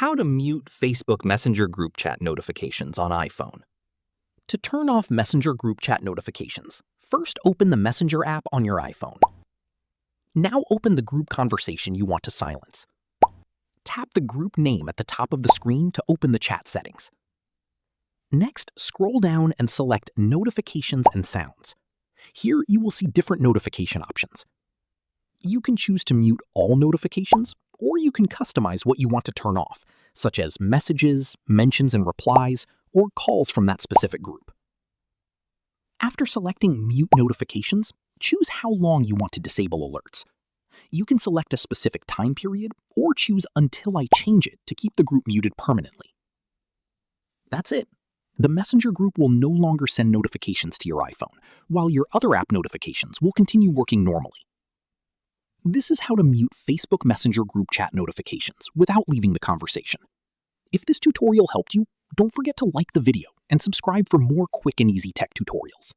How to mute Facebook Messenger group chat notifications on iPhone. To turn off Messenger group chat notifications, first open the Messenger app on your iPhone. Now open the group conversation you want to silence. Tap the group name at the top of the screen to open the chat settings. Next, scroll down and select Notifications and Sounds. Here you will see different notification options. You can choose to mute all notifications, or you can customize what you want to turn off, such as messages, mentions and replies, or calls from that specific group. After selecting Mute Notifications, choose how long you want to disable alerts. You can select a specific time period, or choose Until I Change It to keep the group muted permanently. That's it. The Messenger group will no longer send notifications to your iPhone, while your other app notifications will continue working normally. This is how to mute Facebook Messenger group chat notifications without leaving the conversation. If this tutorial helped you, don't forget to like the video and subscribe for more quick and easy tech tutorials.